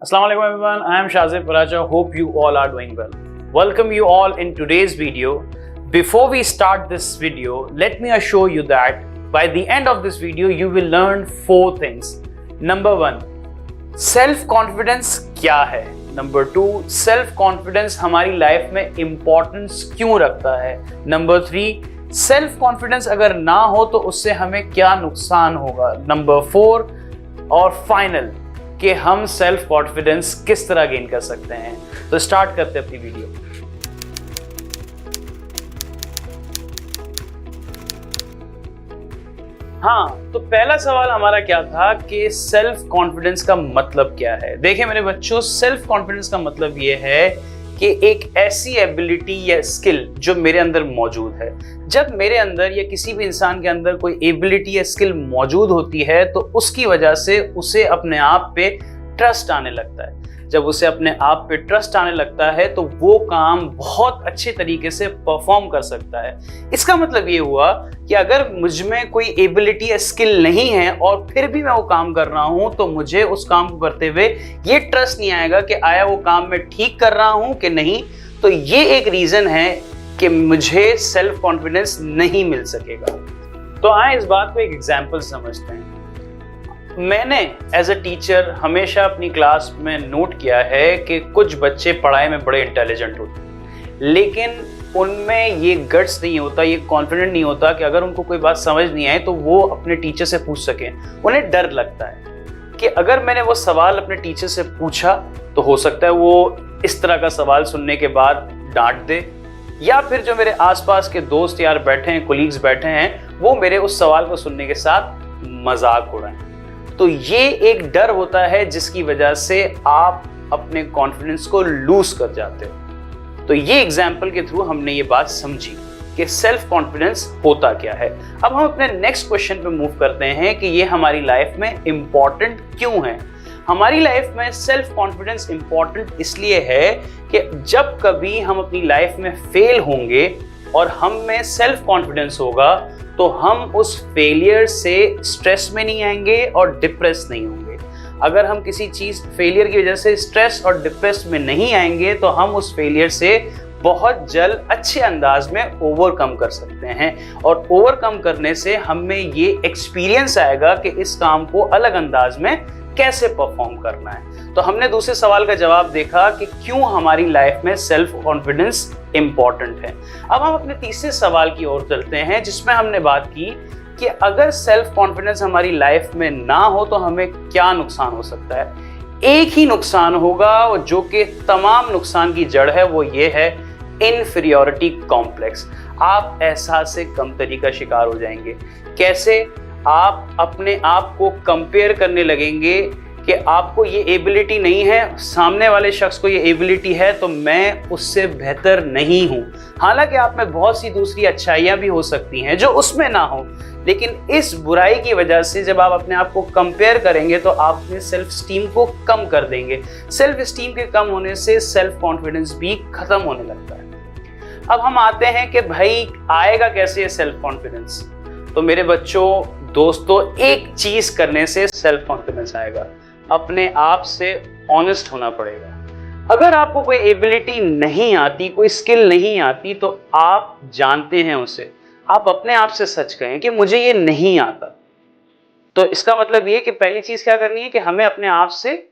Assalamu alaikum everyone, I am Shazib Paracha. Hope you all are doing well. Welcome you all in today's video. Before we start this video, let me assure you that by the end of this video, you will learn 4 things. Number 1, self-confidence क्या है? Number 2, self-confidence हमारी life में importance क्यों रखता है? Number 3, self-confidence अगर ना हो तो उससे हमें क्या नुकसान होगा? Number 4 और फाइनल कि हम सेल्फ कॉन्फिडेंस किस तरह गेन कर सकते हैं। तो स्टार्ट करते हैं अपनी वीडियो। हाँ, तो पहला सवाल हमारा क्या था कि सेल्फ कॉन्फिडेंस का मतलब क्या है। देखिए मेरे बच्चों, सेल्फ कॉन्फिडेंस का मतलब ये है कि एक ऐसी एबिलिटी या स्किल जो मेरे अंदर मौजूद है। जब मेरे अंदर या किसी भी इंसान के अंदर कोई एबिलिटी या स्किल मौजूद होती है तो उसकी वजह से उसे अपने आप पे ट्रस्ट आने लगता है। जब उसे अपने आप पे ट्रस्ट आने लगता है तो वो काम बहुत अच्छे तरीके से परफॉर्म कर सकता है। इसका मतलब ये हुआ कि अगर मुझ में कोई एबिलिटी या स्किल नहीं है और फिर भी मैं वो काम कर रहा हूं तो मुझे उस काम को करते हुए ये ट्रस्ट नहीं आएगा कि आया वो काम मैं ठीक कर रहा हूं कि नहीं। तो ये एक रीजन है कि मुझे सेल्फ कॉन्फिडेंस नहीं मिल सकेगा। तो आए इस बात को एक एग्जाम्पल समझते हैं। मैंने एज अ टीचर हमेशा अपनी क्लास में नोट किया है कि कुछ बच्चे पढ़ाई में बड़े इंटेलिजेंट होते हैं, लेकिन उनमें ये गट्स नहीं होता, ये कॉन्फिडेंट नहीं होता कि अगर उनको कोई बात समझ नहीं आए तो वो अपने टीचर से पूछ सकें। उन्हें डर लगता है कि अगर मैंने वो सवाल अपने टीचर से पूछा तो हो सकता है वो इस तरह का सवाल सुनने के बाद डांट दे, या फिर जो मेरे आसपास के दोस्त यार बैठे हैं, कोलीग्स बैठे हैं, वो मेरे उस सवाल को सुनने के साथ मजाक उड़ाएं। तो ये एक डर होता है जिसकी वजह से आप अपने कॉन्फिडेंस को लूज कर जाते हो। तो ये एग्जाम्पल के थ्रू हमने ये बात समझी कि सेल्फ कॉन्फिडेंस होता क्या है। अब हम अपने नेक्स्ट क्वेश्चन पे मूव करते हैं कि ये हमारी लाइफ में इंपॉर्टेंट क्यों है। हमारी लाइफ में सेल्फ कॉन्फिडेंस इंपॉर्टेंट इसलिए है कि जब कभी हम अपनी लाइफ में फेल होंगे और हम में सेल्फ कॉन्फिडेंस होगा तो हम उस फेलियर से स्ट्रेस में नहीं आएंगे और डिप्रेस नहीं होंगे। अगर हम किसी चीज फेलियर की वजह से स्ट्रेस और डिप्रेस में नहीं आएंगे तो हम उस फेलियर से बहुत जल्द अच्छे अंदाज में ओवरकम कर सकते हैं, और ओवरकम करने से हमें ये एक्सपीरियंस आएगा कि इस काम को अलग अंदाज में कैसे परफॉर्म करना है। तो हमने दूसरे सवाल का जवाब देखा कि क्यों हमारी लाइफ में सेल्फ कॉन्फिडेंस इंपॉर्टेंट है। अब हम अपने तीसरे सवाल की ओर चलते हैं जिसमें हमने बात की कि अगर सेल्फ कॉन्फिडेंस हमारी लाइफ में ना हो तो हमें क्या नुकसान हो सकता है। एक ही नुकसान होगा जो कि तमाम नुकसान की जड़ है, वो ये है इन्फीरियरिटी कॉम्प्लेक्स। आप एहसास से कमतरी का शिकार हो जाएंगे। कैसे? आप अपने आप को कंपेयर करने लगेंगे कि आपको ये एबिलिटी नहीं है, सामने वाले शख्स को ये एबिलिटी है तो मैं उससे बेहतर नहीं हूँ। हालांकि आप में बहुत सी दूसरी अच्छाइयाँ भी हो सकती हैं जो उसमें ना हो, लेकिन इस बुराई की वजह से जब आप अपने आप को कंपेयर करेंगे तो आप अपने सेल्फ स्टीम को कम कर देंगे। सेल्फ स्टीम के कम होने से सेल्फ कॉन्फिडेंस भी खत्म होने लगता है। अब हम आते हैं कि भाई आएगा कैसे ये सेल्फ कॉन्फिडेंस। तो मेरे बच्चों, दोस्तों, एक चीज करने से सेल्फ कॉन्फिडेंस आएगा, अपने आप से ऑनेस्ट होना पड़ेगा। अगर आपको कोई एबिलिटी नहीं आती, कोई स्किल नहीं आती, तो आप जानते हैं उसे, आप अपने आप से सच कहें कि मुझे ये नहीं आता। तो इसका मतलब ये कि पहली चीज क्या करनी है कि हमें अपने आप से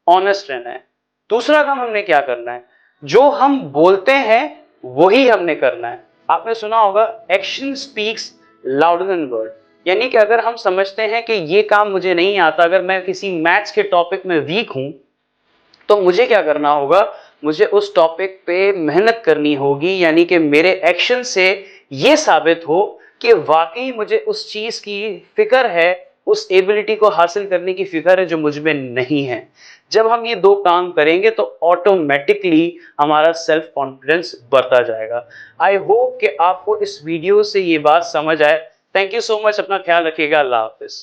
ऑनेस्ट रहना है। दूसरा काम हमने क्या करना है, जो हम बोलते हैं वही हमने करना है। आपने सुना होगा action speaks louder than word, यानी कि अगर हम समझते हैं कि ये काम मुझे नहीं आता, अगर मैं किसी मैथ्स के टॉपिक में वीक हूं तो मुझे क्या करना होगा, मुझे उस टॉपिक पे मेहनत करनी होगी, यानी कि मेरे एक्शन से ये साबित हो कि वाकई मुझे उस चीज की फिक्र है, उस एबिलिटी को हासिल करने की फिक्र है जो मुझ में नहीं है। जब हम ये 2 काम करेंगे तो ऑटोमेटिकली हमारा सेल्फ कॉन्फिडेंस बढ़ता जाएगा। आई होप कि आपको इस वीडियो से ये बात समझ आए। Thank you so much. अपना ख्याल रखिएगा। अल्लाह हाफिज।